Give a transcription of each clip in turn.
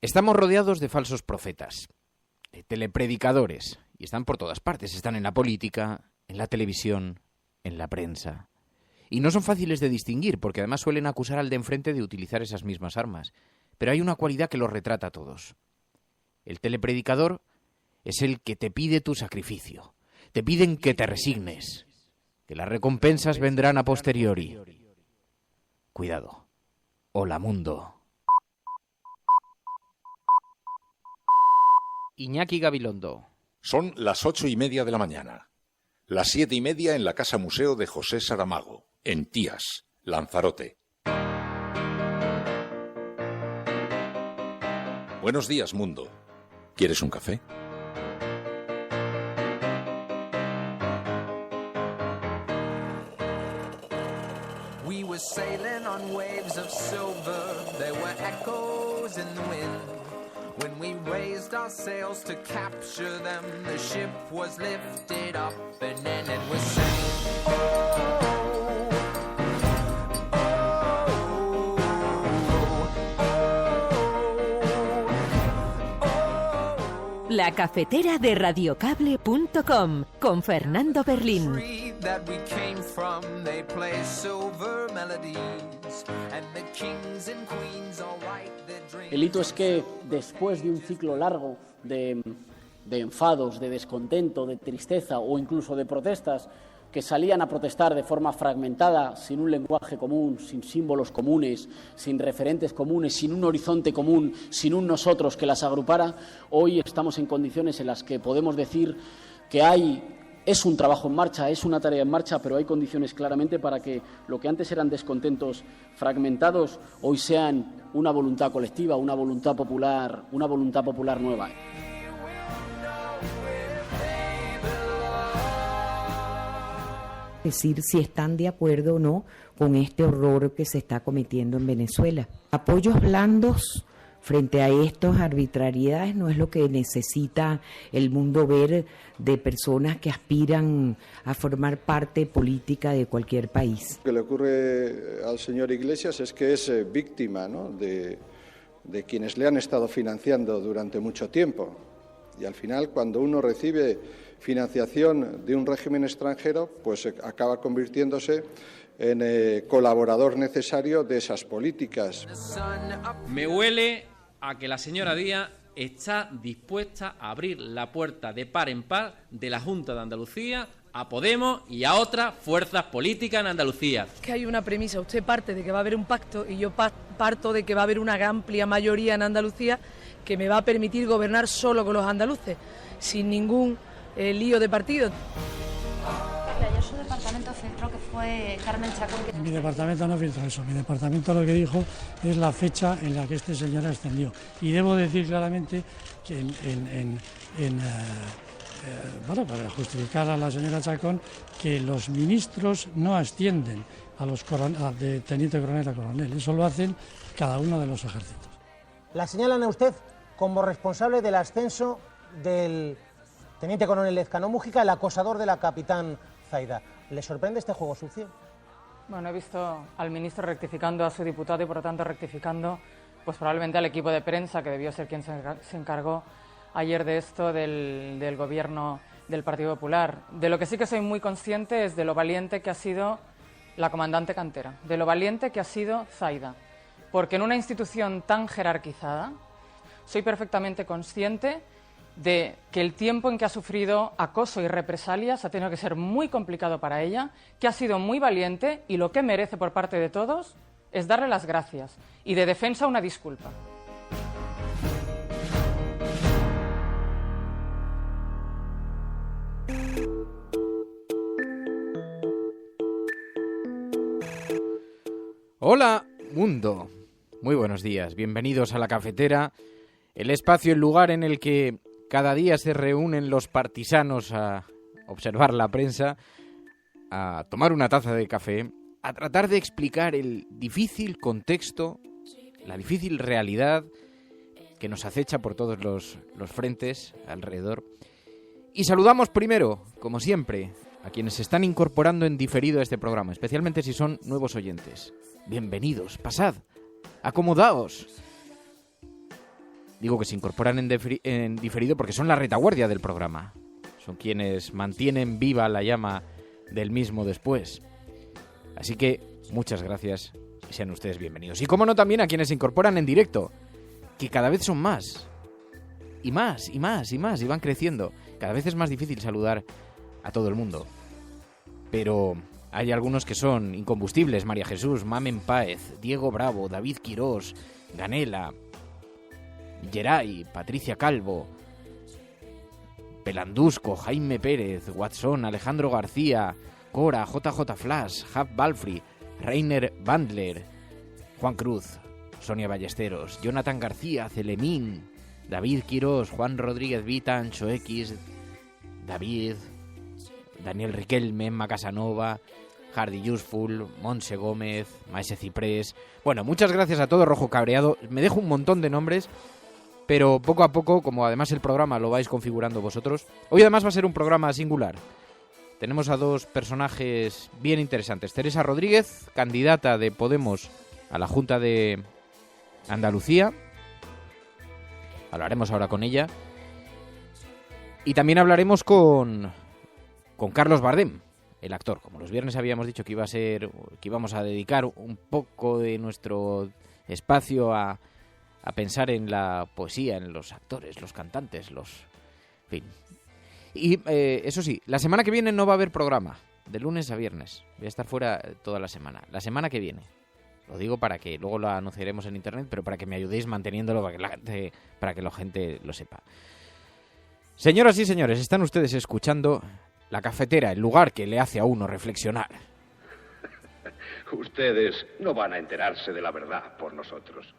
Estamos rodeados de falsos profetas, de telepredicadores, y están por todas partes. Están en la política, en la televisión, en la prensa. Y no son fáciles de distinguir, porque además suelen acusar al de enfrente de utilizar esas mismas armas. Pero hay una cualidad que los retrata a todos. El telepredicador es el que te pide tu sacrificio. Te piden que te resignes, que las recompensas vendrán a posteriori. Cuidado. Hola, mundo. Iñaki Gabilondo. Son las 8:30 de la mañana. Las 7:30 en la Casa Museo de José Saramago, en Tías, Lanzarote. Buenos días, mundo. ¿Quieres un café? We were sailing on waves of silver. There were echoes in the wind. When we raised our sails to capture them, the ship was lifted up and then it was sank. La cafetera de radiocable.com con Fernando Berlín. El hito es que después de un ciclo largo de enfados, de descontento, de tristeza o incluso de protestas que salían a protestar de forma fragmentada, sin un lenguaje común, sin símbolos comunes, sin referentes comunes, sin un horizonte común, sin un nosotros que las agrupara, hoy estamos en condiciones en las que podemos decir que es un trabajo en marcha, es una tarea en marcha, pero hay condiciones claramente para que lo que antes eran descontentos fragmentados hoy sean una voluntad colectiva, una voluntad popular nueva. Decir si están de acuerdo o no con este horror que se está cometiendo en Venezuela. Apoyos blandos frente a estas arbitrariedades no es lo que necesita el mundo ver de personas que aspiran a formar parte política de cualquier país. Lo que le ocurre al señor Iglesias es que es víctima, ¿no?, de quienes le han estado financiando durante mucho tiempo. Y al final, cuando uno recibe financiación de un régimen extranjero, pues acaba convirtiéndose en colaborador necesario de esas políticas. Me huele a que la señora Díaz está dispuesta a abrir la puerta de par en par de la Junta de Andalucía a Podemos y a otras fuerzas políticas en Andalucía. Que hay una premisa, usted parte de que va a haber un pacto y yo parto de que va a haber una amplia mayoría en Andalucía que me va a permitir gobernar solo con los andaluces, sin ningún lío de partido. Ayer su departamento filtró que fue Carmen Chacón. Mi departamento no filtró eso, mi departamento lo que dijo es la fecha en la que este señor ascendió. Y debo decir claramente que para justificar a la señora Chacón, que los ministros no ascienden de teniente coronel a coronel, eso lo hacen cada uno de los ejércitos. La señalan a usted como responsable del ascenso del teniente coronel Lezcano Mújica, el acosador de la capitán Zaida. ¿Le sorprende este juego sucio? Bueno, he visto al ministro rectificando a su diputado y por lo tanto rectificando pues probablemente al equipo de prensa que debió ser quien se encargó ayer de esto del gobierno del Partido Popular. De lo que sí que soy muy consciente es de lo valiente que ha sido la comandante Cantera, de lo valiente que ha sido Zaida, porque en una institución tan jerarquizada soy perfectamente consciente de que el tiempo en que ha sufrido acoso y represalias ha tenido que ser muy complicado para ella, que ha sido muy valiente y lo que merece por parte de todos es darle las gracias y de defensa una disculpa. Hola, mundo. Muy buenos días. Bienvenidos a La Cafetera, el espacio, el lugar en el que cada día se reúnen los partisanos a observar la prensa, a tomar una taza de café, a tratar de explicar el difícil contexto, la difícil realidad que nos acecha por todos los frentes alrededor. Y saludamos primero, como siempre, a quienes se están incorporando en diferido a este programa, especialmente si son nuevos oyentes. Bienvenidos, pasad, acomodaos. Digo que se incorporan en diferido porque son la retaguardia del programa. Son quienes mantienen viva la llama del mismo después. Así que muchas gracias y sean ustedes bienvenidos. Y como no, también a quienes se incorporan en directo, que cada vez son más. Y más, y más, y más, y van creciendo. Cada vez es más difícil saludar a todo el mundo. Pero hay algunos que son incombustibles. María Jesús, Mamen Páez, Diego Bravo, David Quirós, Ganela, Geray, Patricia Calvo, Pelandusco, Jaime Pérez, Watson, Alejandro García, Cora, JJ Flash, Hab Balfri, Reiner Bandler, Juan Cruz, Sonia Ballesteros, Jonathan García, Celemín, David Quirós, Juan Rodríguez Vita, Ancho X, David, Daniel Riquelme, Emma Casanova, Hardy Useful, Monse Gómez, Maese Ciprés. Bueno, muchas gracias a todos, Rojo Cabreado. Me dejo un montón de nombres, pero poco a poco, como además el programa lo vais configurando vosotros. Hoy además va a ser un programa singular. Tenemos a dos personajes bien interesantes. Teresa Rodríguez, candidata de Podemos a la Junta de Andalucía. Hablaremos ahora con ella. Y también hablaremos con Carlos Bardem, el actor. Como los viernes habíamos dicho que íbamos a dedicar un poco de nuestro espacio a pensar en la poesía, en los actores, los cantantes, en fin. Y eso sí, la semana que viene no va a haber programa, de lunes a viernes. Voy a estar fuera toda la semana. La semana que viene. Lo digo para que luego lo anunciaremos en internet, pero para que me ayudéis manteniéndolo, para que la gente lo sepa. Señoras y señores, están ustedes escuchando La Cafetera, el lugar que le hace a uno reflexionar. Ustedes no van a enterarse de la verdad por nosotros.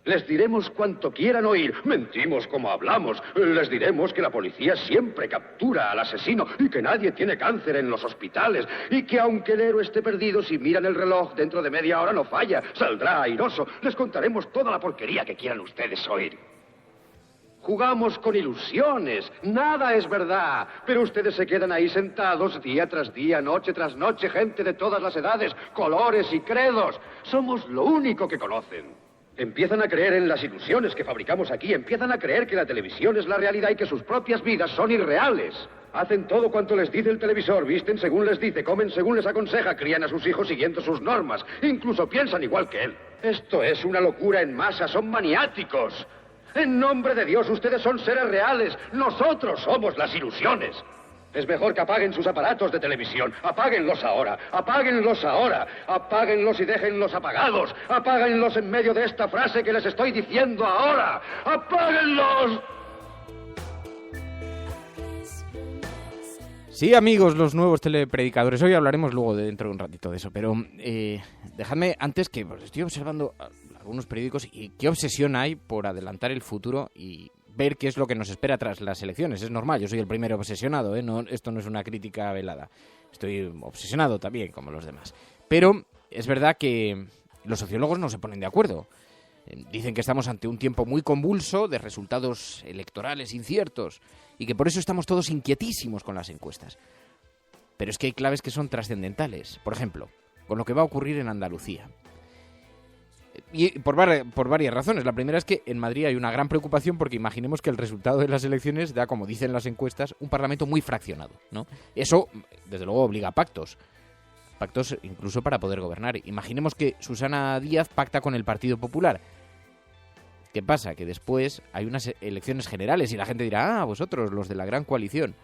Les diremos cuanto quieran oír. Mentimos como hablamos. Les diremos que la policía siempre captura al asesino y que nadie tiene cáncer en los hospitales. Y que aunque el héroe esté perdido, si miran el reloj, dentro de media hora no falla. Saldrá airoso. Les contaremos toda la porquería que quieran ustedes oír. Jugamos con ilusiones. Nada es verdad. Pero ustedes se quedan ahí sentados día tras día, noche tras noche, gente de todas las edades, colores y credos. Somos lo único que conocen. Empiezan a creer en las ilusiones que fabricamos aquí. Empiezan a creer que la televisión es la realidad y que sus propias vidas son irreales. Hacen todo cuanto les dice el televisor, visten según les dice, comen según les aconseja, crían a sus hijos siguiendo sus normas. Incluso piensan igual que él. Esto es una locura en masa, son maniáticos. En nombre de Dios, ustedes son seres reales. Nosotros somos las ilusiones. Es mejor que apaguen sus aparatos de televisión. Apáguenlos ahora. Apáguenlos ahora. Apáguenlos y déjenlos apagados. Apáguenlos en medio de esta frase que les estoy diciendo ahora. ¡Apáguenlos! Sí, amigos, los nuevos telepredicadores. Hoy hablaremos luego dentro de un ratito de eso. Pero dejadme antes que estoy observando algunos periódicos y qué obsesión hay por adelantar el futuro y ver qué es lo que nos espera tras las elecciones. Es normal, yo soy el primero obsesionado, ¿eh? No, esto no es una crítica velada. Estoy obsesionado también, como los demás. Pero es verdad que los sociólogos no se ponen de acuerdo. Dicen que estamos ante un tiempo muy convulso, de resultados electorales inciertos, y que por eso estamos todos inquietísimos con las encuestas. Pero es que hay claves que son trascendentales. Por ejemplo, con lo que va a ocurrir en Andalucía. Y por varias razones. La primera es que en Madrid hay una gran preocupación porque imaginemos que el resultado de las elecciones da, como dicen las encuestas, un parlamento muy fraccionado, ¿no? Eso, desde luego, obliga a pactos incluso para poder gobernar. Imaginemos que Susana Díaz pacta con el Partido Popular. ¿Qué pasa? Que después hay unas elecciones generales y la gente dirá, vosotros, los de la gran coalición.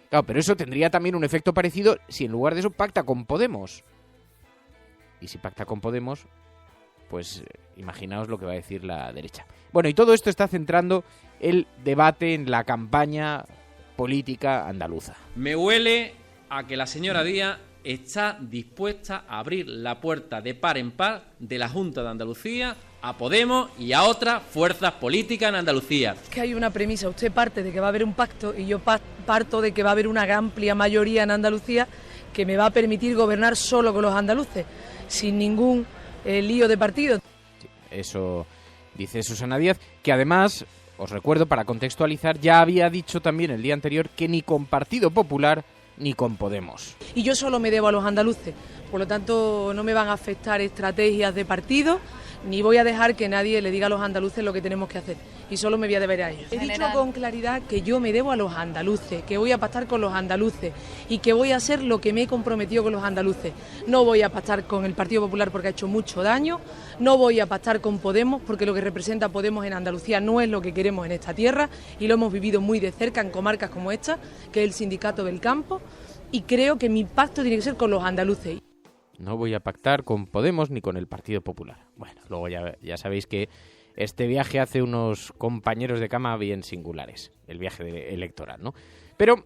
Claro, pero eso tendría también un efecto parecido si en lugar de eso pacta con Podemos. Y si pacta con Podemos, pues imaginaos lo que va a decir la derecha. Bueno, y todo esto está centrando el debate en la campaña política andaluza. Me huele a que la señora Díaz está dispuesta a abrir la puerta de par en par de la Junta de Andalucía a Podemos y a otras fuerzas políticas en Andalucía. Es que hay una premisa, usted parte de que va a haber un pacto y yo parto de que va a haber una amplia mayoría en Andalucía que me va a permitir gobernar solo con los andaluces, sin ningún lío de partido. Sí, eso dice Susana Díaz, que además, os recuerdo, para contextualizar, ya había dicho también el día anterior que ni con Partido Popular ni con Podemos. Y yo solo me debo a los andaluces, Por lo tanto, no me van a afectar estrategias de partido, ni voy a dejar que nadie le diga a los andaluces lo que tenemos que hacer. Y solo me voy a deber a ellos. He dicho con claridad que yo me debo a los andaluces, que voy a pactar con los andaluces y que voy a hacer lo que me he comprometido con los andaluces. No voy a pactar con el Partido Popular porque ha hecho mucho daño, no voy a pactar con Podemos porque lo que representa Podemos en Andalucía no es lo que queremos en esta tierra y lo hemos vivido muy de cerca en comarcas como esta, que es el Sindicato del Campo, y creo que mi pacto tiene que ser con los andaluces. No voy a pactar con Podemos ni con el Partido Popular. Bueno, luego ya sabéis que este viaje hace unos compañeros de cama bien singulares, el viaje electoral, ¿no? Pero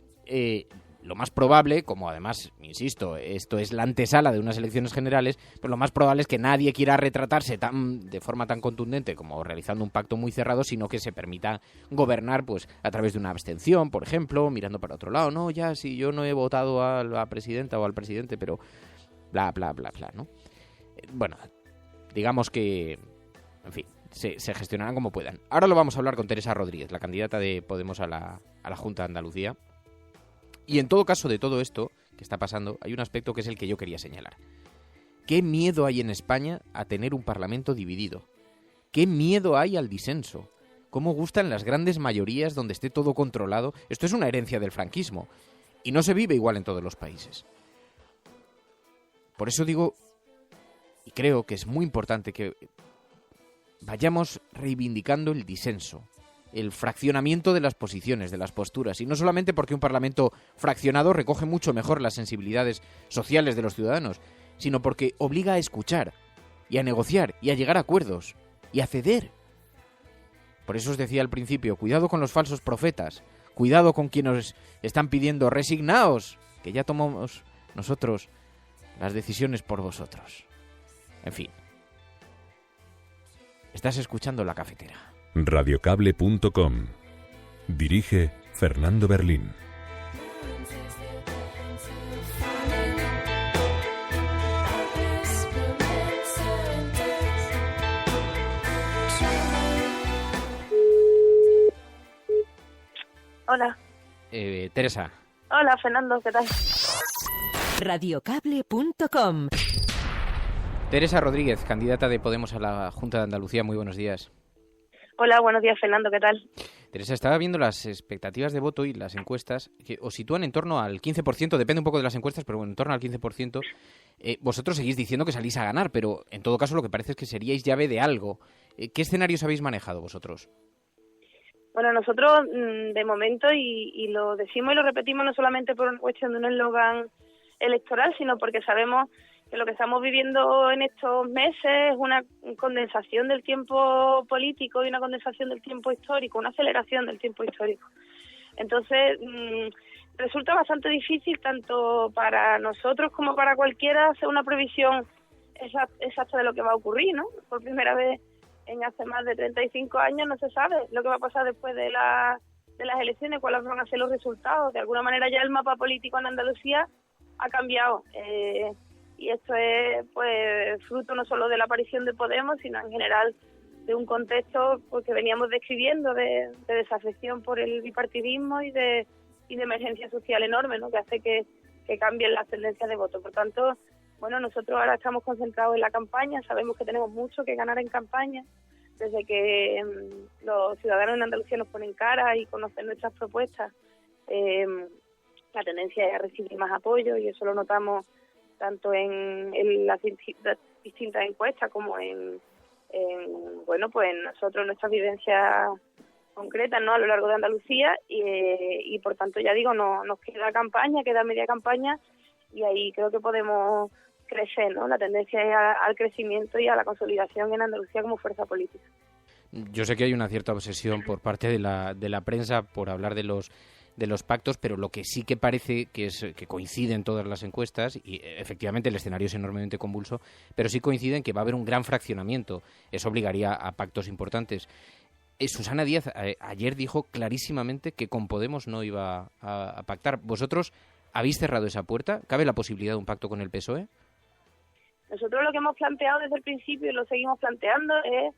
lo más probable, como además, insisto, esto es la antesala de unas elecciones generales, pues lo más probable es que nadie quiera retratarse de forma tan contundente como realizando un pacto muy cerrado, sino que se permita gobernar pues a través de una abstención, por ejemplo, mirando para otro lado. No, ya si yo no he votado a la presidenta o al presidente, pero bla, bla, bla, bla, ¿no? Bueno, digamos que, en fin, se gestionarán como puedan. Ahora lo vamos a hablar con Teresa Rodríguez, la candidata de Podemos a la Junta de Andalucía. Y en todo caso de todo esto que está pasando, hay un aspecto que es el que yo quería señalar. ¿Qué miedo hay en España a tener un Parlamento dividido? ¿Qué miedo hay al disenso? ¿Cómo gustan las grandes mayorías donde esté todo controlado? Esto es una herencia del franquismo y no se vive igual en todos los países. Por eso digo, y creo que es muy importante que vayamos reivindicando el disenso, el fraccionamiento de las posiciones, de las posturas, y no solamente porque un Parlamento fraccionado recoge mucho mejor las sensibilidades sociales de los ciudadanos, sino porque obliga a escuchar, y a negociar, y a llegar a acuerdos, y a ceder. Por eso os decía al principio, cuidado con los falsos profetas, cuidado con quienes están pidiendo resignaos, que ya tomamos nosotros las decisiones por vosotros. En fin. Estás escuchando La Cafetera. Radiocable.com. Dirige Fernando Berlín. Hola. Teresa. Hola, Fernando, ¿qué tal? Radiocable.com. Teresa Rodríguez, candidata de Podemos a la Junta de Andalucía. Muy buenos días. Hola, buenos días, Fernando, ¿qué tal? Teresa, estaba viendo las expectativas de voto y las encuestas que os sitúan en torno al 15%, depende un poco de las encuestas, pero bueno, en torno al 15%. Vosotros seguís diciendo que salís a ganar, pero en todo caso lo que parece es que seríais llave de algo. ¿Qué escenarios habéis manejado vosotros? Bueno, nosotros de momento, y lo decimos y lo repetimos no solamente por una cuestión de un eslogan electoral, sino porque sabemos que lo que estamos viviendo en estos meses es una condensación del tiempo político y una condensación del tiempo histórico, una aceleración del tiempo histórico. Entonces, resulta bastante difícil tanto para nosotros como para cualquiera hacer una previsión exacta de lo que va a ocurrir, ¿no? Por primera vez en hace más de 35 años no se sabe lo que va a pasar después de las elecciones, cuáles van a ser los resultados. De alguna manera ya el mapa político en Andalucía ha cambiado. Y esto es pues fruto no solo de la aparición de Podemos, sino en general de un contexto pues, que veníamos describiendo de desafección por el bipartidismo y de emergencia social enorme, ¿no? Que hace que cambien las tendencias de voto. Por tanto, bueno, nosotros ahora estamos concentrados en la campaña, sabemos que tenemos mucho que ganar en campaña, desde que los ciudadanos en Andalucía nos ponen cara y conocen nuestras propuestas, la tendencia es a recibir más apoyo y eso lo notamos tanto en las distintas encuestas como en nosotros, nuestras vivencias concretas, ¿no? A lo largo de Andalucía y por tanto, ya digo, nos queda campaña, queda media campaña y ahí creo que podemos crecer, ¿no? La tendencia es al crecimiento y a la consolidación en Andalucía como fuerza política. Yo sé que hay una cierta obsesión por parte de la prensa por hablar de los pactos, pero lo que sí que parece que es que coinciden todas las encuestas, y efectivamente el escenario es enormemente convulso, pero sí coinciden que va a haber un gran fraccionamiento. Eso obligaría a pactos importantes. Susana Díaz ayer dijo clarísimamente que con Podemos no iba a pactar. ¿Vosotros habéis cerrado esa puerta? ¿Cabe la posibilidad de un pacto con el PSOE? Nosotros lo que hemos planteado desde el principio y lo seguimos planteando es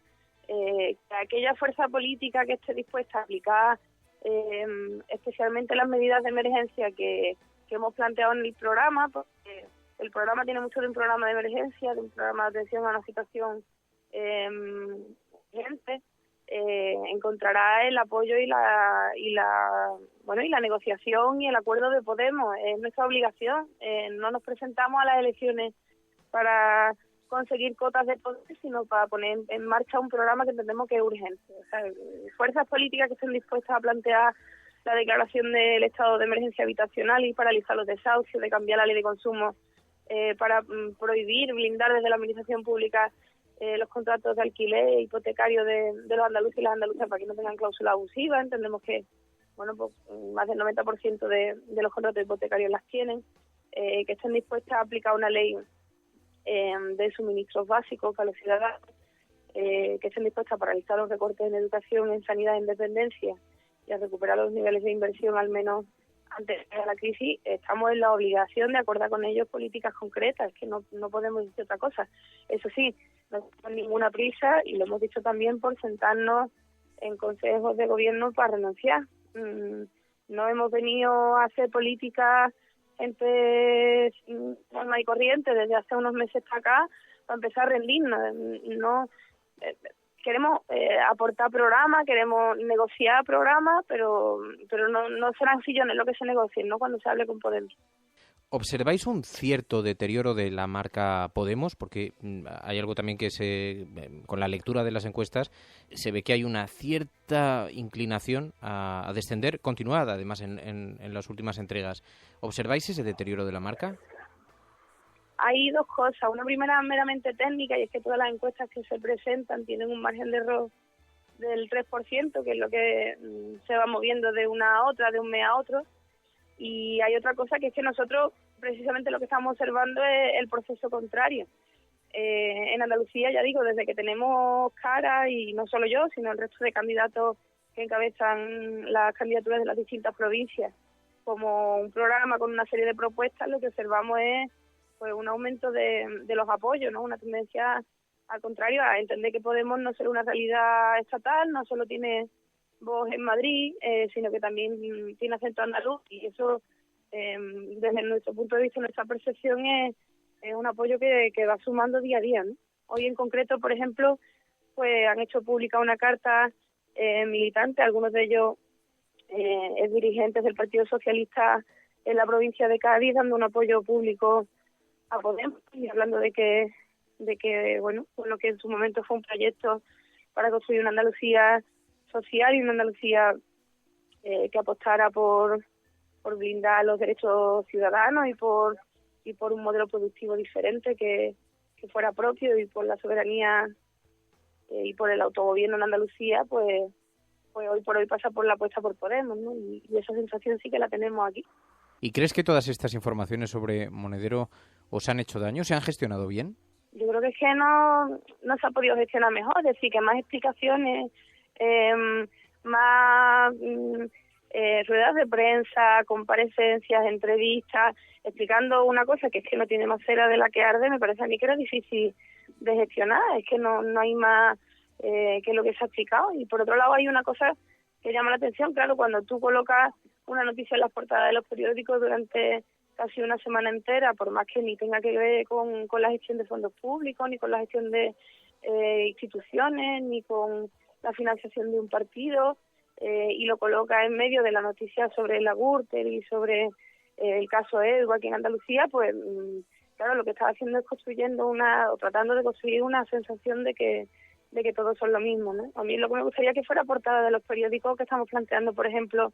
que aquella fuerza política que esté dispuesta a aplicar especialmente las medidas de emergencia que hemos planteado en el programa, porque el programa tiene mucho de un programa de emergencia, de un programa de atención a una situación urgente, encontrará el apoyo y la negociación y el acuerdo de Podemos. Es nuestra obligación. No nos presentamos a las elecciones para conseguir cotas de poder, sino para poner en marcha un programa que entendemos que es urgente. O sea, fuerzas políticas que estén dispuestas a plantear la declaración del estado de emergencia habitacional y paralizar los desahucios, de cambiar la ley de consumo para prohibir, blindar desde la administración pública los contratos de alquiler hipotecario de los andaluces y las andaluzas para que no tengan cláusula abusiva. Entendemos que más del 90% de los contratos hipotecarios las tienen, que estén dispuestas a aplicar una ley de suministros básicos para los ciudadanos, que estén dispuestas a paralizar los recortes en educación, en sanidad, en dependencia y a recuperar los niveles de inversión al menos antes de la crisis. Estamos en la obligación de acordar con ellos políticas concretas, que no podemos decir otra cosa. Eso sí, no tenemos ninguna prisa, y lo hemos dicho también, por sentarnos en consejos de gobierno para renunciar. No hemos venido a hacer política gente normal y corriente desde hace unos meses para acá para empezar a rendirnos. Queremos aportar programas, queremos negociar programas, pero no serán sillones lo que se negocien, ¿no?, cuando se hable con Podemos. ¿Observáis un cierto deterioro de la marca Podemos? Porque hay algo también que con la lectura de las encuestas se ve que hay una cierta inclinación a descender, continuada además en las últimas entregas. ¿Observáis ese deterioro de la marca? Hay dos cosas. Una primera meramente técnica, y es que todas las encuestas que se presentan tienen un margen de error del 3%, que es lo que se va moviendo de una a otra, de un mes a otro. Y hay otra cosa, que es que nosotros precisamente lo que estamos observando es el proceso contrario. En Andalucía, ya digo, desde que tenemos cara, y no solo yo, sino el resto de candidatos que encabezan las candidaturas de las distintas provincias, como un programa con una serie de propuestas, lo que observamos es pues un aumento de los apoyos, ¿no? Una tendencia al contrario, a entender que Podemos no ser una realidad estatal, no solo tiene voz en Madrid, sino que también tiene acento andaluz, y eso, desde nuestro punto de vista, nuestra percepción es un apoyo que va sumando día a día, ¿no? Hoy en concreto, por ejemplo, pues han hecho pública una carta militante, algunos de ellos dirigentes del Partido Socialista en la provincia de Cádiz, dando un apoyo público a Podemos y hablando de que bueno, pues lo que en su momento fue un proyecto para construir una Andalucía social y una Andalucía que apostara por blindar los derechos ciudadanos y por un modelo productivo diferente que fuera propio, y por la soberanía y por el autogobierno en Andalucía, pues hoy por hoy pasa por la apuesta por Podemos, ¿no? Y esa sensación sí que la tenemos aquí. ¿Y crees que todas estas informaciones sobre Monedero os han hecho daño? ¿Se han gestionado bien? Yo creo que es que no se ha podido gestionar mejor, es decir, que más explicaciones, más ruedas de prensa, comparecencias, entrevistas, explicando una cosa que es que no tiene más cera de la que arde, me parece a mí que era difícil de gestionar. Es que no hay más que lo que se ha explicado. Y por otro lado hay una cosa que llama la atención, claro, cuando tú colocas una noticia en las portadas de los periódicos durante casi una semana entera, por más que ni tenga que ver con la gestión de fondos públicos, ni con la gestión de instituciones, ni con la financiación de un partido, y lo coloca en medio de la noticia sobre la Gürtel y sobre el caso Edward aquí en Andalucía, pues claro, lo que está haciendo es tratando de construir una sensación de que todos son lo mismo, ¿no? A mí lo que me gustaría que fuera portada de los periódicos que estamos planteando, por ejemplo,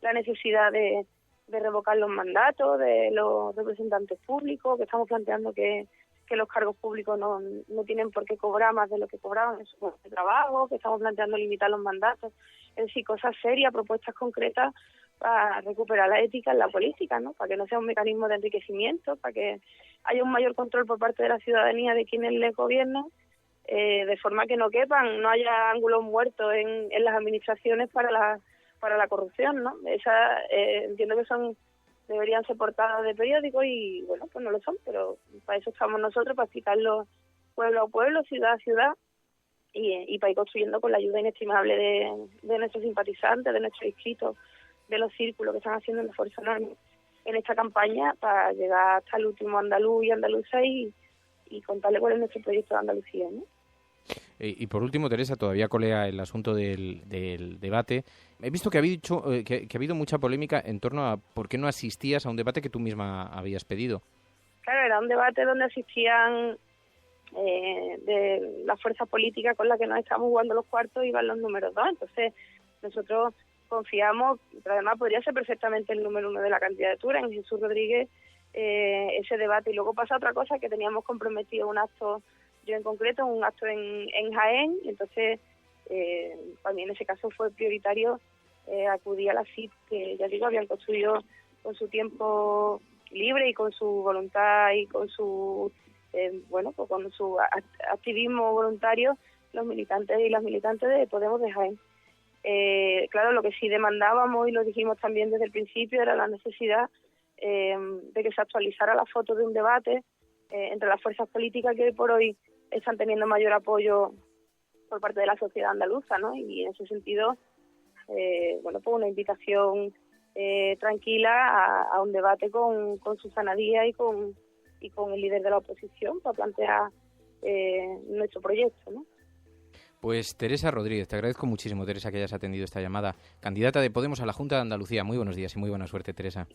la necesidad de revocar los mandatos de los representantes públicos, que estamos planteando que los cargos públicos no tienen por qué cobrar más de lo que cobraban en su puesto de trabajo, que estamos planteando limitar los mandatos, es decir, cosas serias, propuestas concretas para recuperar la ética en la política, ¿no? Para que no sea un mecanismo de enriquecimiento, para que haya un mayor control por parte de la ciudadanía de quienes les gobiernan, de forma que no haya ángulos muertos en las administraciones para la corrupción, ¿no? Entiendo que deberían ser portadas de periódicos y, bueno, pues no lo son, pero para eso estamos nosotros, para explicarlo pueblo a pueblo, ciudad a ciudad, y para ir construyendo con la ayuda inestimable de nuestros simpatizantes, de nuestros inscritos, de los círculos que están haciendo un esfuerzo enorme en esta campaña para llegar hasta el último andaluz y andaluza y contarle cuál es nuestro proyecto de Andalucía, ¿no? Y por último, Teresa, todavía colea el asunto del debate. He visto que ha habido mucha polémica en torno a por qué no asistías a un debate que tú misma habías pedido. Claro, era un debate donde asistían de las fuerzas políticas con las que nos estamos jugando los cuartos, iban los números 2. Entonces, nosotros confiamos, pero además podría ser perfectamente el número 1 de la candidatura, en Jesús Rodríguez, ese debate. Y luego pasa otra cosa, que teníamos comprometido un acto, yo en concreto, un acto en Jaén, y entonces para mí en ese caso fue prioritario acudir a la CIT, que ya digo, habían construido con su tiempo libre y con su voluntad y con su pues con su activismo voluntario, los militantes y las militantes de Podemos de Jaén. Claro, lo que sí demandábamos, y lo dijimos también desde el principio, era la necesidad de que se actualizara la foto de un debate entre las fuerzas políticas que hoy por hoy están teniendo mayor apoyo por parte de la sociedad andaluza, ¿no? Y en ese sentido, pues una invitación tranquila a un debate con Susana Díaz y con el líder de la oposición para plantear nuestro proyecto, ¿no? Pues Teresa Rodríguez, te agradezco muchísimo, Teresa, que hayas atendido esta llamada. Candidata de Podemos a la Junta de Andalucía. Muy buenos días y muy buena suerte, Teresa.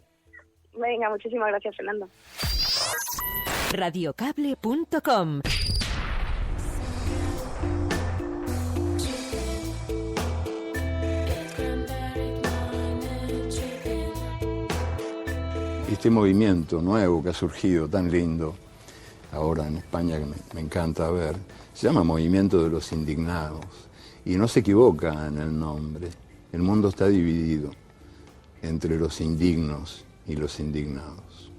Venga, muchísimas gracias, Fernando. Radiocable.com. Este movimiento nuevo que ha surgido tan lindo ahora en España, que me encanta ver, se llama Movimiento de los Indignados, y no se equivoca en el nombre. El mundo está dividido entre los indignos y los indignados.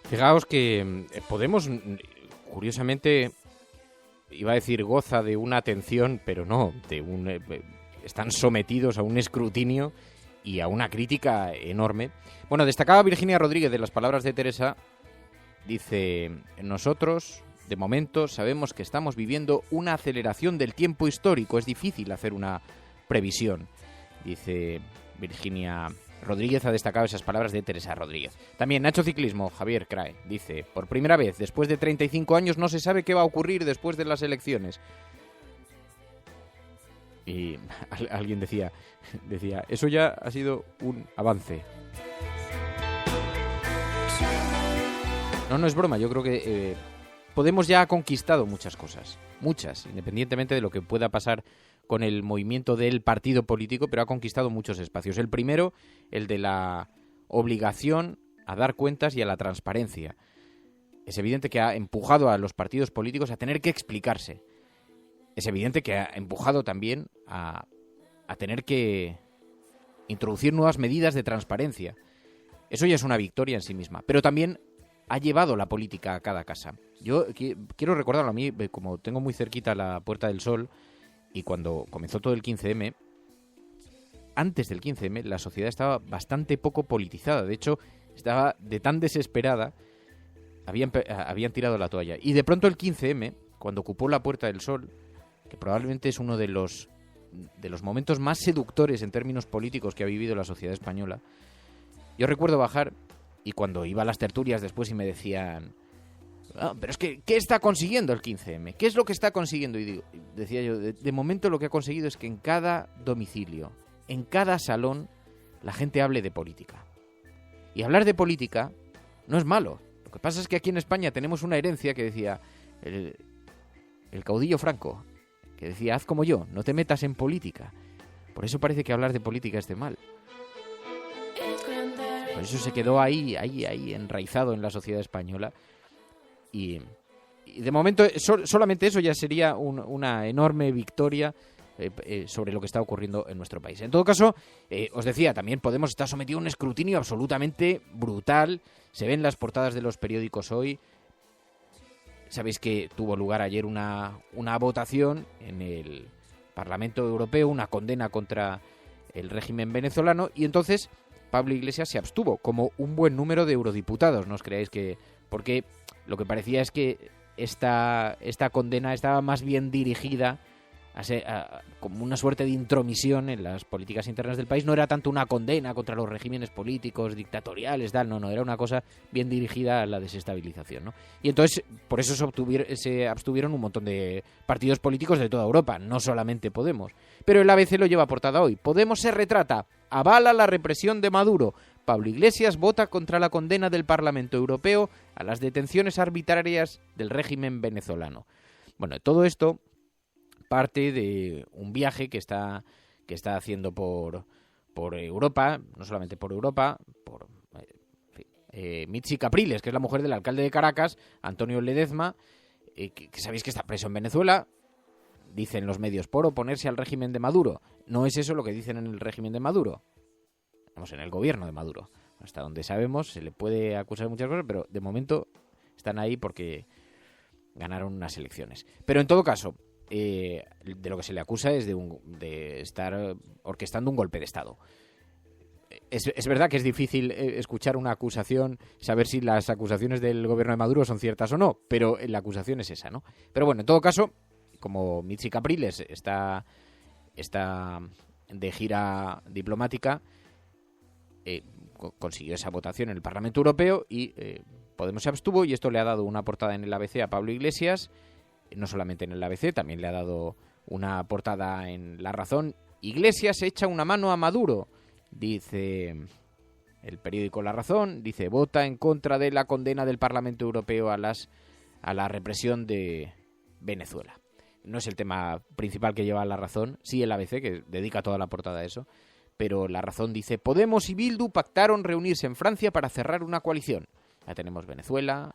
Fijaos que Podemos, curiosamente, iba a decir goza de una atención, pero no, están sometidos a un escrutinio y a una crítica enorme. Bueno, destacaba Virginia Rodríguez de las palabras de Teresa, dice: nosotros, de momento, sabemos que estamos viviendo una aceleración del tiempo histórico, es difícil hacer una previsión, dice Virginia Rodríguez. Ha destacado esas palabras de Teresa Rodríguez. También Nacho Ciclismo, Javier Crae, dice: por primera vez, después de 35 años, no se sabe qué va a ocurrir después de las elecciones. Y alguien decía, eso ya ha sido un avance. No es broma, yo creo que Podemos ya ha conquistado muchas cosas, muchas, independientemente de lo que pueda pasar con el movimiento del partido político, pero ha conquistado muchos espacios. El primero, el de la obligación a dar cuentas y a la transparencia. Es evidente que ha empujado a los partidos políticos a tener que explicarse. Es evidente que ha empujado también a tener que introducir nuevas medidas de transparencia. Eso ya es una victoria en sí misma, pero también ha llevado la política a cada casa. Yo quiero recordarlo a mí, como tengo muy cerquita la Puerta del Sol, y cuando comenzó todo el 15M, antes del 15M, la sociedad estaba bastante poco politizada. De hecho, estaba de tan desesperada, habían tirado la toalla. Y de pronto el 15M, cuando ocupó la Puerta del Sol, que probablemente es uno de los momentos más seductores en términos políticos que ha vivido la sociedad española, yo recuerdo bajar, y cuando iba a las tertulias después y me decían: pero es que, ¿qué está consiguiendo el 15M? ¿Qué es lo que está consiguiendo? Y decía yo, de momento lo que ha conseguido es que en cada domicilio, en cada salón, la gente hable de política. Y hablar de política no es malo. Lo que pasa es que aquí en España tenemos una herencia que decía el caudillo Franco, que decía: haz como yo, no te metas en política. Por eso parece que hablar de política es de mal. Por eso se quedó ahí enraizado en la sociedad española. Y de momento solamente eso ya sería una enorme victoria sobre lo que está ocurriendo en nuestro país. En todo caso, os decía, también Podemos estar sometido a un escrutinio absolutamente brutal. Se ven las portadas de los periódicos hoy. Sabéis que tuvo lugar ayer una votación en el Parlamento Europeo, una condena contra el régimen venezolano, y entonces Pablo Iglesias se abstuvo, como un buen número de eurodiputados, no os creáis que... Porque lo que parecía es que esta condena estaba más bien dirigida como una suerte de intromisión en las políticas internas del país. No era tanto una condena contra los regímenes políticos, dictatoriales, tal, no, era una cosa bien dirigida a la desestabilización, ¿no? Y entonces, por eso se abstuvieron un montón de partidos políticos de toda Europa, no solamente Podemos. Pero el ABC lo lleva portada hoy. Podemos se retrata, avala la represión de Maduro. Pablo Iglesias vota contra la condena del Parlamento Europeo a las detenciones arbitrarias del régimen venezolano. Bueno, todo esto parte de un viaje que está haciendo por Europa, no solamente por Europa, por Mitzi Capriles, que es la mujer del alcalde de Caracas, Antonio Ledezma, que sabéis que está preso en Venezuela, dicen los medios, por oponerse al régimen de Maduro. No es eso lo que dicen en el régimen de Maduro. Vamos, en el gobierno de Maduro. Hasta donde sabemos, se le puede acusar de muchas cosas, pero de momento están ahí porque ganaron unas elecciones. Pero en todo caso, de lo que se le acusa es de estar orquestando un golpe de Estado. Es verdad que es difícil escuchar una acusación, saber si las acusaciones del gobierno de Maduro son ciertas o no, pero la acusación es esa, ¿no? Pero bueno, en todo caso, como Mitzi Capriles está de gira diplomática, consiguió esa votación en el Parlamento Europeo y Podemos se abstuvo, y esto le ha dado una portada en el ABC a Pablo Iglesias, no solamente en el ABC, también le ha dado una portada en La Razón. Iglesias echa una mano a Maduro, dice el periódico La Razón, dice, vota en contra de la condena del Parlamento Europeo a la represión de Venezuela. No es el tema principal que lleva La Razón, sí el ABC, que dedica toda la portada a eso, pero La Razón dice, Podemos y Bildu pactaron reunirse en Francia para cerrar una coalición. Ya tenemos Venezuela,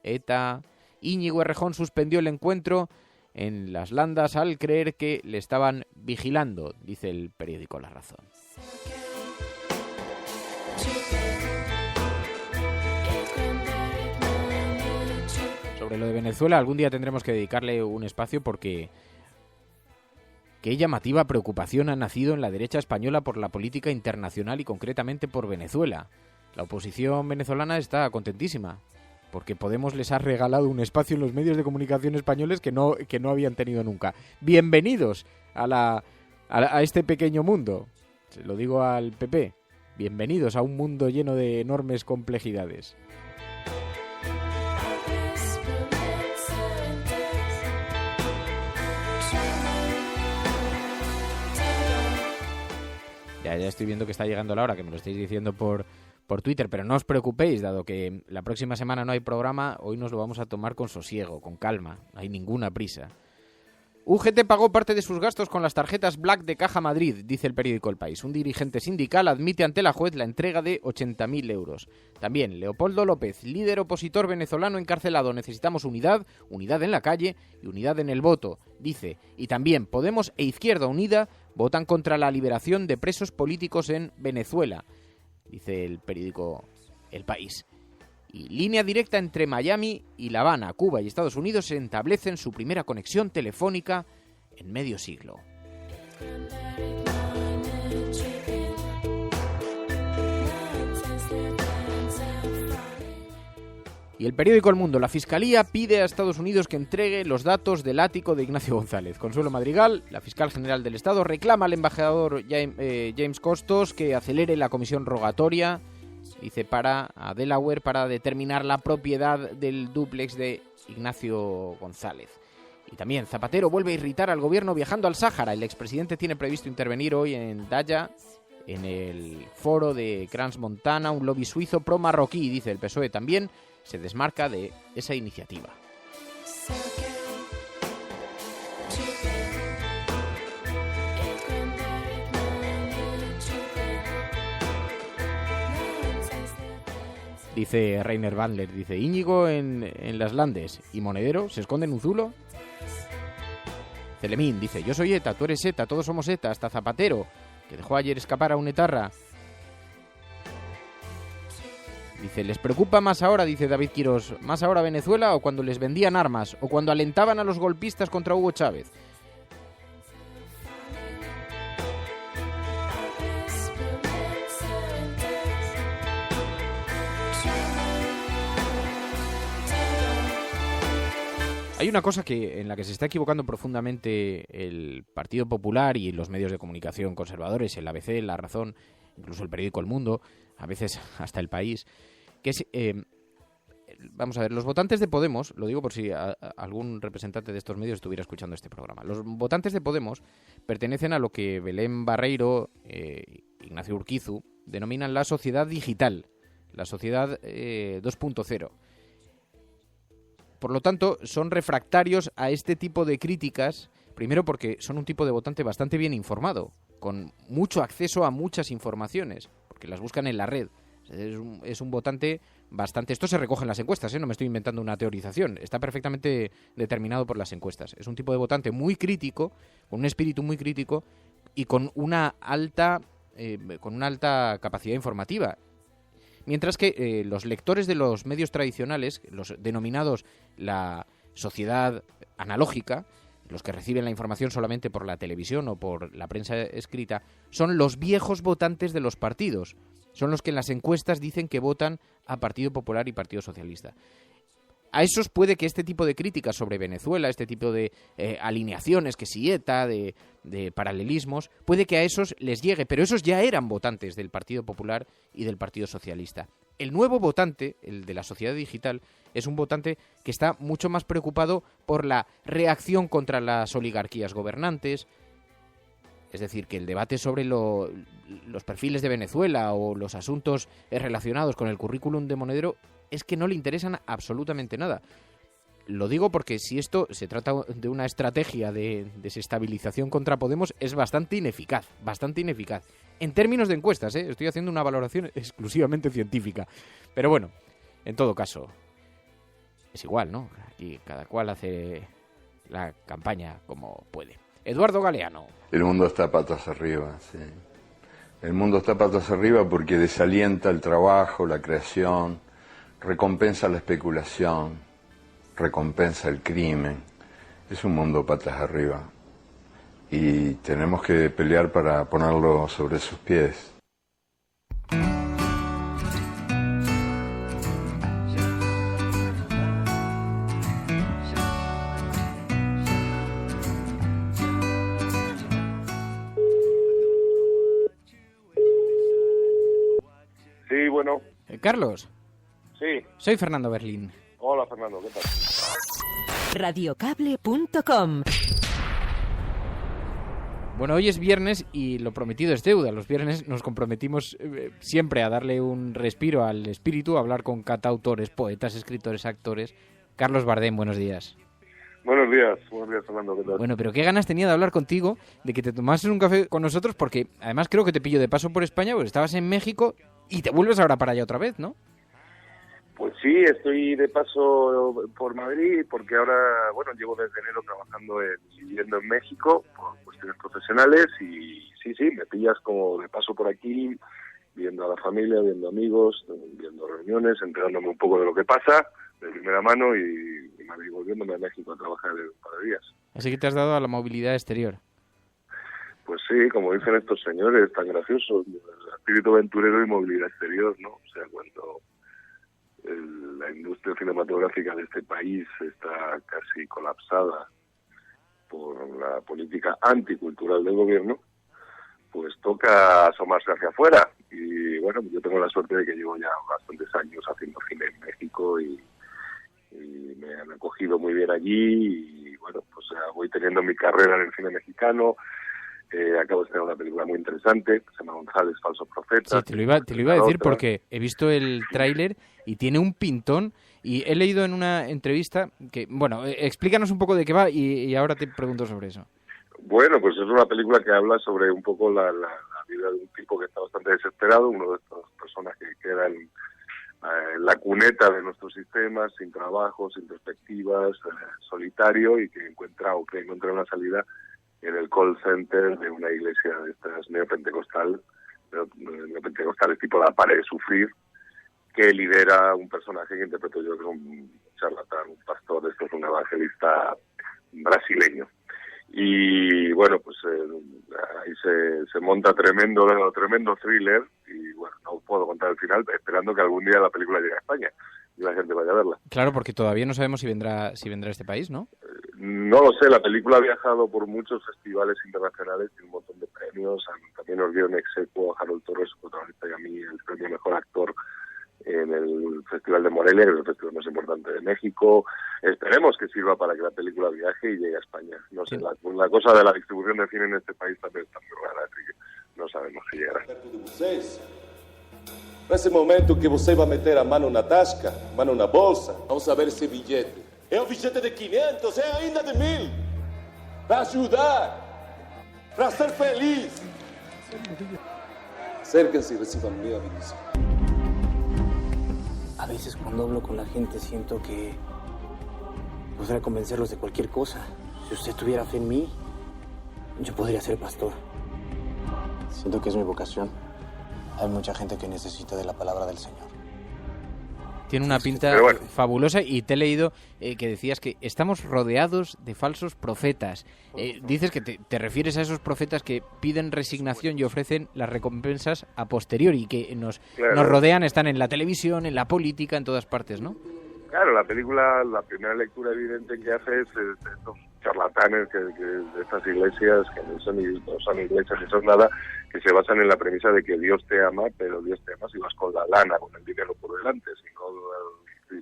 ETA. Íñigo Errejón suspendió el encuentro en Las Landas al creer que le estaban vigilando, dice el periódico La Razón. Sobre lo de Venezuela, algún día tendremos que dedicarle un espacio porque qué llamativa preocupación ha nacido en la derecha española por la política internacional y concretamente por Venezuela. La oposición venezolana está contentísima porque Podemos les ha regalado un espacio en los medios de comunicación españoles que no habían tenido nunca. Bienvenidos a este pequeño mundo. Se lo digo al PP. Bienvenidos a un mundo lleno de enormes complejidades. Ya estoy viendo que está llegando la hora, que me lo estáis diciendo por Twitter, pero no os preocupéis, dado que la próxima semana no hay programa, hoy nos lo vamos a tomar con sosiego, con calma, no hay ninguna prisa. UGT pagó parte de sus gastos con las tarjetas Black de Caja Madrid, dice el periódico El País. Un dirigente sindical admite ante la juez la entrega de 80.000 euros. También Leopoldo López, líder opositor venezolano encarcelado. Necesitamos unidad en la calle y unidad en el voto, dice. Y también Podemos e Izquierda Unida votan contra la liberación de presos políticos en Venezuela, dice el periódico El País. Y línea directa entre Miami y La Habana, Cuba y Estados Unidos se establecen su primera conexión telefónica en medio siglo. Y el periódico El Mundo, la Fiscalía pide a Estados Unidos que entregue los datos del ático de Ignacio González. Consuelo Madrigal, la fiscal general del Estado, reclama al embajador James Costos que acelere la comisión rogatoria, dice, a Delaware para determinar la propiedad del dúplex de Ignacio González. Y también Zapatero vuelve a irritar al gobierno viajando al Sáhara. El expresidente tiene previsto intervenir hoy en Daya, en el foro de Crans-Montana, un lobby suizo pro-marroquí, dice el PSOE. También se desmarca de esa iniciativa. Dice Rainer Bandler, dice, Íñigo en Las Landes y Monedero se esconde en un zulo. Celemín dice, yo soy ETA, tú eres ETA, todos somos ETA, hasta Zapatero, que dejó ayer escapar a un etarra. Dice, ¿les preocupa más ahora, dice David Quirós, más ahora Venezuela o cuando les vendían armas o cuando alentaban a los golpistas contra Hugo Chávez? Hay una cosa en la que se está equivocando profundamente el Partido Popular y los medios de comunicación conservadores, el ABC, La Razón, incluso el periódico El Mundo, a veces hasta El País, que es... vamos a ver, los votantes de Podemos, lo digo por si algún representante de estos medios estuviera escuchando este programa, los votantes de Podemos pertenecen a lo que Belén Barreiro, Ignacio Urquizu, denominan la sociedad digital, la sociedad 2.0. Por lo tanto, son refractarios a este tipo de críticas, primero porque son un tipo de votante bastante bien informado, con mucho acceso a muchas informaciones, porque las buscan en la red. Es un votante bastante... Esto se recoge en las encuestas, no me estoy inventando una teorización, está perfectamente determinado por las encuestas. Es un tipo de votante muy crítico, con un espíritu muy crítico y con una alta capacidad informativa. Mientras que los lectores de los medios tradicionales, los denominados la sociedad analógica, los que reciben la información solamente por la televisión o por la prensa escrita, son los viejos votantes de los partidos. Son los que en las encuestas dicen que votan a Partido Popular y Partido Socialista. A esos puede que este tipo de críticas sobre Venezuela, este tipo de alineaciones, que si ETA, de paralelismos, puede que a esos les llegue, pero esos ya eran votantes del Partido Popular y del Partido Socialista. El nuevo votante, el de la sociedad digital, es un votante que está mucho más preocupado por la reacción contra las oligarquías gobernantes. Es decir, que el debate sobre los perfiles de Venezuela o los asuntos relacionados con el currículum de Monedero es que no le interesan absolutamente nada. Lo digo porque si esto se trata de una estrategia de desestabilización contra Podemos, es bastante ineficaz. En términos de encuestas, estoy haciendo una valoración exclusivamente científica. Pero bueno, en todo caso, es igual, ¿no? Aquí cada cual hace la campaña como puede. Eduardo Galeano. El mundo está patas arriba, sí. El mundo está patas arriba porque desalienta el trabajo, la creación, recompensa la especulación, recompensa el crimen. Es un mundo patas arriba y tenemos que pelear para ponerlo sobre sus pies. Sí, bueno. Carlos. Sí. Soy Fernando Berlín. Hola, Fernando, ¿qué tal? Radiocable.com. Bueno, hoy es viernes y lo prometido es deuda. Los viernes nos comprometimos siempre a darle un respiro al espíritu, a hablar con cantautores, poetas, escritores, actores. Carlos Bardem, buenos días. Buenos días, Fernando, ¿qué tal? Bueno, pero qué ganas tenía de hablar contigo, de que te tomases un café con nosotros, porque además creo que te pillo de paso por España, porque estabas en México y te vuelves ahora para allá otra vez, ¿no? Pues sí, estoy de paso por Madrid porque ahora, bueno, llevo desde enero viviendo en México por cuestiones profesionales y sí, me pillas como de paso por aquí, viendo a la familia, viendo amigos, viendo reuniones, enterándome un poco de lo que pasa de primera mano y volviéndome a México a trabajar en un par de días. Así que te has dado a la movilidad exterior. Pues sí, como dicen estos señores tan graciosos, espíritu aventurero y movilidad exterior, ¿no? O sea, cuando la industria cinematográfica de este país está casi colapsada por la política anticultural del gobierno, pues toca asomarse hacia afuera. Y bueno, yo tengo la suerte de que llevo ya bastantes años haciendo cine en México y me han acogido muy bien allí y bueno, pues voy teniendo mi carrera en el cine mexicano. Acabo de tener una película muy interesante que se llama González, Falsos Profetas. Sí, te lo iba a decir porque he visto el tráiler y tiene un pintón y he leído en una entrevista que, bueno, explícanos un poco de qué va y ahora te pregunto sobre eso. Bueno, pues es una película que habla sobre un poco la vida de un tipo que está bastante desesperado, uno de estas personas que quedan en la cuneta de nuestro sistema, sin trabajo, sin perspectivas, solitario y que encuentra una salida en el call center de una iglesia de estas neopentecostales tipo La Pared de Sufrir, que lidera un personaje que interpreto yo que es un charlatán, un pastor, esto es un evangelista brasileño. Y bueno, pues ahí se monta tremendo thriller y bueno, no puedo contar el final, esperando que algún día la película llegue a España. y la gente vaya a verla. Claro, porque todavía no sabemos si vendrá a este país, ¿no? No lo sé, la película ha viajado por muchos festivales internacionales y un montón de premios. También nos dio en exequo a Harold Torres, su protagonista, y a mí el premio Mejor Actor en el Festival de Morelia, que es el festival más importante de México. Esperemos que sirva para que la película viaje y llegue a España. No sé, la cosa de la distribución de cine en este país también está muy rara, así que no sabemos si llegará. Nesse momento que você vai meter a mão na tasca, mão na bolsa, vamos ver esse bilhete. É um bilhete de 500, é ainda de 1000. Para ajudar, para ser feliz. Acérquense y reciban mi bendición. A veces cuando hablo con la gente siento que podría convencerlos de cualquier cosa. Si usted tuviera fe en mí, yo podría ser pastor. Siento que es mi vocación. Hay mucha gente que necesita de la palabra del Señor. Tiene una pinta fabulosa y te he leído que decías que estamos rodeados de falsos profetas. Dices que te refieres a esos profetas que piden resignación y ofrecen las recompensas a posteriori, que nos rodean, están en la televisión, en la política, en todas partes, ¿no? Claro, la película, la primera lectura evidente que hace es estos charlatanes de estas iglesias, que no son iglesias ni son nada, que se basan en la premisa de que Dios te ama, pero Dios te ama si vas con la lana, con el dinero por delante, si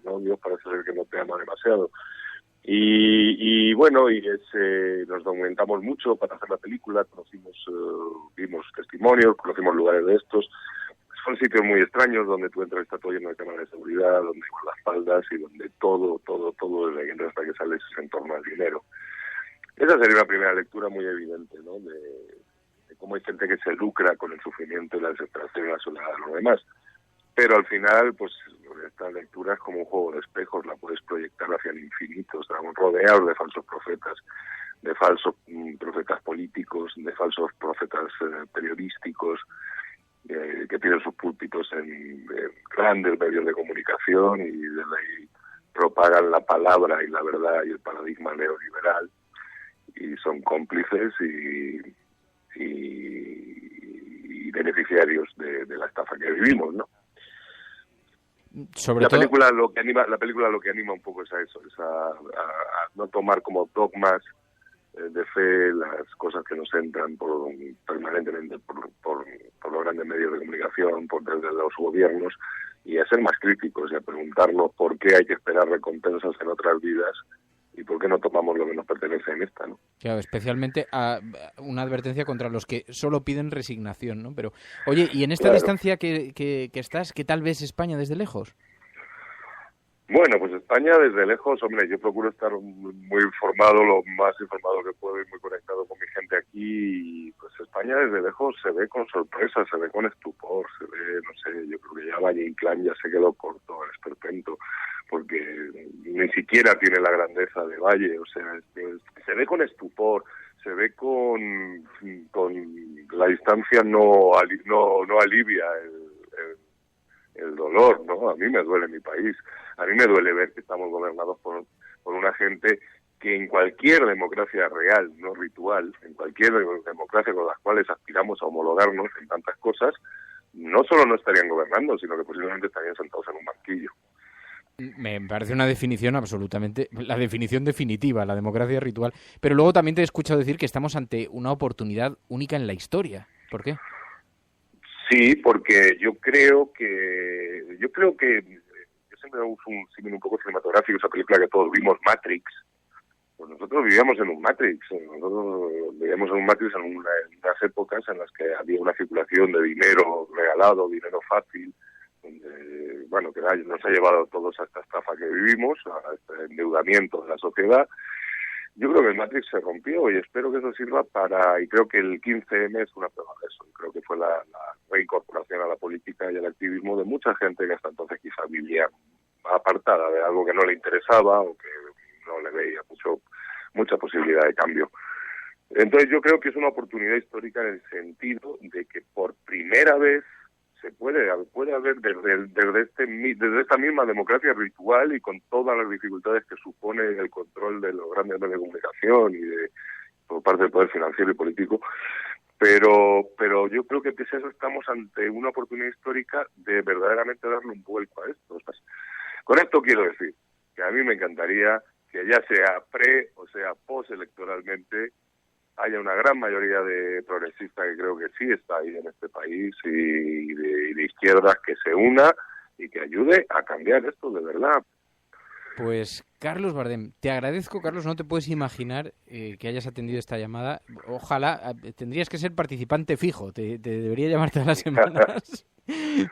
no Dios parece ser que no te ama demasiado. Y bueno, nos documentamos mucho para hacer la película, vimos testimonios, conocimos lugares de estos. Son sitios muy extraños donde tú entras, está todo lleno de cámaras de seguridad, donde hay guardaespaldas y donde todo desde que entras hasta que sales es en torno al dinero. Esa sería una primera lectura muy evidente, ¿no? De cómo hay gente que se lucra con el sufrimiento y la desesperación y la soledad de los demás. Pero al final, pues esta lectura es como un juego de espejos, la puedes proyectar hacia el infinito. Estamos rodeados de falsos profetas, de falsos profetas políticos, de falsos profetas periodísticos, que tienen sus púlpitos en grandes medios de comunicación y desde ahí propagan la palabra y la verdad y el paradigma neoliberal y son cómplices y beneficiarios de la estafa que vivimos, ¿no? La película lo que anima un poco es a eso, es a no tomar como dogmas de fe las cosas que nos entran permanentemente por los grandes medios de comunicación, desde los gobiernos, y a ser más críticos y a preguntarnos por qué hay que esperar recompensas en otras vidas y por qué no tomamos lo que nos pertenece en esta, ¿no? Claro, especialmente a una advertencia contra los que solo piden resignación, ¿no? Pero, oye, y en esta distancia que estás, ¿qué tal ves España desde lejos? Bueno, pues España desde lejos, hombre, yo procuro estar muy informado, lo más informado que puedo y muy conectado con mi gente aquí, y pues España desde lejos se ve con sorpresa, se ve con estupor, se ve, no sé, yo creo que ya Valle Inclán ya se quedó corto, el esperpento, porque ni siquiera tiene la grandeza de Valle, o sea, se ve con estupor, se ve con la distancia no alivia el dolor, ¿no? A mí me duele mi país, a mí me duele ver que estamos gobernados por una gente que en cualquier democracia real, no ritual, en cualquier democracia con las cuales aspiramos a homologarnos en tantas cosas, no solo no estarían gobernando, sino que posiblemente estarían sentados en un banquillo. Me parece una definición absolutamente, la definición definitiva, la democracia ritual. Pero luego también te he escuchado decir que estamos ante una oportunidad única en la historia. ¿Por qué? Sí, porque yo creo que yo siempre uso un símil un poco cinematográfico, esa película que todos vimos, Matrix. Pues nosotros vivíamos en un Matrix, en unas épocas en las que había una circulación de dinero regalado, dinero fácil, donde, bueno, que nos ha llevado todos a esta estafa que vivimos, a este endeudamiento de la sociedad. Yo creo que el Matrix se rompió y espero que eso sirva y creo que el 15M es una prueba de eso. Creo que fue la reincorporación a la política y al activismo de mucha gente que hasta entonces quizá vivía apartada de algo que no le interesaba o que no le veía mucha posibilidad de cambio. Entonces yo creo que es una oportunidad histórica en el sentido de que por primera vez se puede haber desde esta misma democracia ritual y con todas las dificultades que supone el control de los grandes medios de comunicación y por parte del poder financiero y político, pero yo creo que pese a eso estamos ante una oportunidad histórica de verdaderamente darle un vuelco a esto. Con esto quiero decir que a mí me encantaría que ya sea pre o sea post electoralmente haya una gran mayoría de progresistas, que creo que sí está ahí en este país, y de izquierdas, que se una y que ayude a cambiar esto de verdad. Pues Carlos Bardem, te agradezco, Carlos, no te puedes imaginar que hayas atendido esta llamada. Ojalá, tendrías que ser participante fijo, te debería llamar todas las semanas.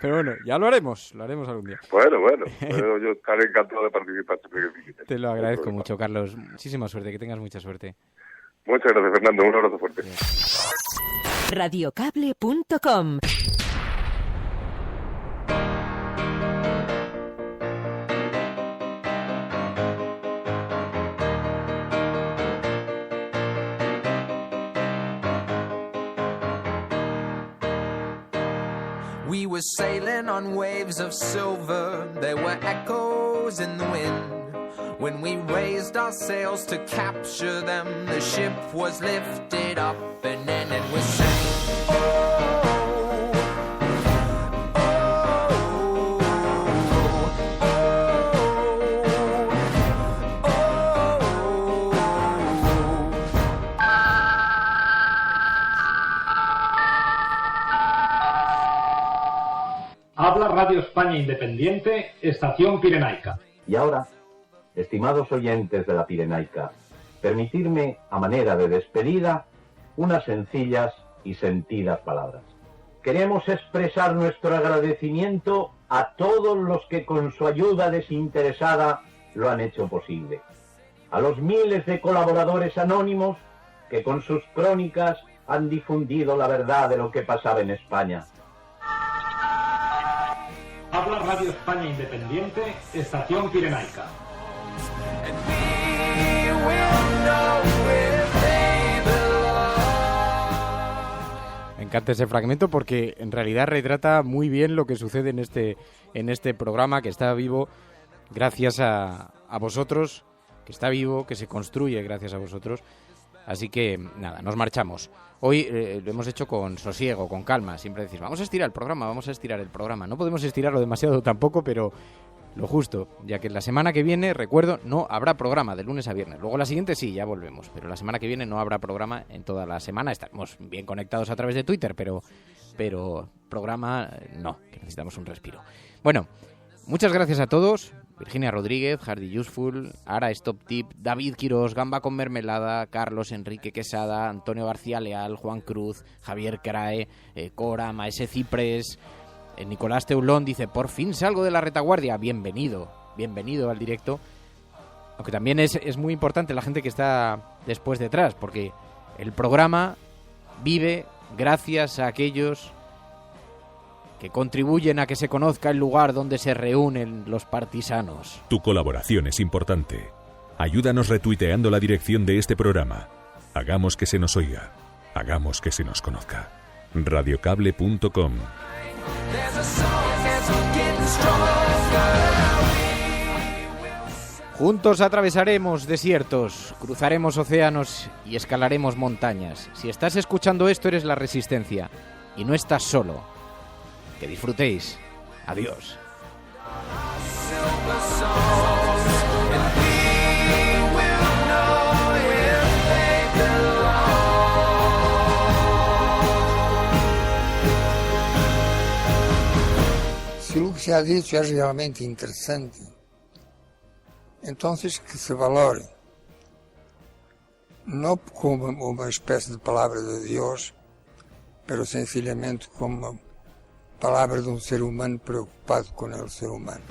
Pero bueno, ya lo haremos algún día. Bueno, yo estaré encantado de participar. Te lo agradezco mucho, Carlos. Muchísima suerte, que tengas mucha suerte. Muchas gracias, Fernando. Un abrazo fuerte. Radiocable.com. We were sailing on waves of silver, there were echoes in the wind. When we raised our sails to capture them, the ship was lifted up and then it was sank. Oh, Habla Radio España Independiente, Estación Pirenaica. Y ahora, estimados oyentes de la Pirenaica, permitidme, a manera de despedida, unas sencillas y sentidas palabras. Queremos expresar nuestro agradecimiento a todos los que con su ayuda desinteresada lo han hecho posible. A los miles de colaboradores anónimos que con sus crónicas han difundido la verdad de lo que pasaba en España. Habla Radio España Independiente, Estación Pirenaica. Me encanta ese fragmento porque en realidad retrata muy bien lo que sucede en este programa, que está vivo gracias a vosotros, que está vivo, que se construye gracias a vosotros. Así que, nada, nos marchamos. Hoy lo hemos hecho con sosiego, con calma. Siempre decís, vamos a estirar el programa. No podemos estirarlo demasiado tampoco, pero lo justo, ya que la semana que viene, recuerdo, no habrá programa de lunes a viernes. Luego la siguiente sí, ya volvemos, pero la semana que viene no habrá programa en toda la semana. Estaremos bien conectados a través de Twitter, pero programa no, que necesitamos un respiro. Bueno, muchas gracias a todos. Virginia Rodríguez, Hardy Useful, Ara Stop Tip, David Quirós, Gamba con Mermelada, Carlos Enrique Quesada, Antonio García Leal, Juan Cruz, Javier Crae, Cora, Maese Ciprés, Nicolás Teulón dice, por fin salgo de la retaguardia. Bienvenido al directo. Aunque también es muy importante la gente que está después detrás, porque el programa vive gracias a aquellos que contribuyen a que se conozca el lugar donde se reúnen los partisanos. Tu colaboración es importante. Ayúdanos retuiteando la dirección de este programa. Hagamos que se nos oiga. Hagamos que se nos conozca. Radiocable.com. Juntos atravesaremos desiertos, cruzaremos océanos y escalaremos montañas. Si estás escuchando esto, eres la Resistencia y no estás solo. Que disfrutéis. Adiós. Se o que se ha dicho es realmente interesante, entonces que se valore, no como uma espécie de palavra de Deus, pero sencillamente como palavra de um ser humano preocupado com o ser humano.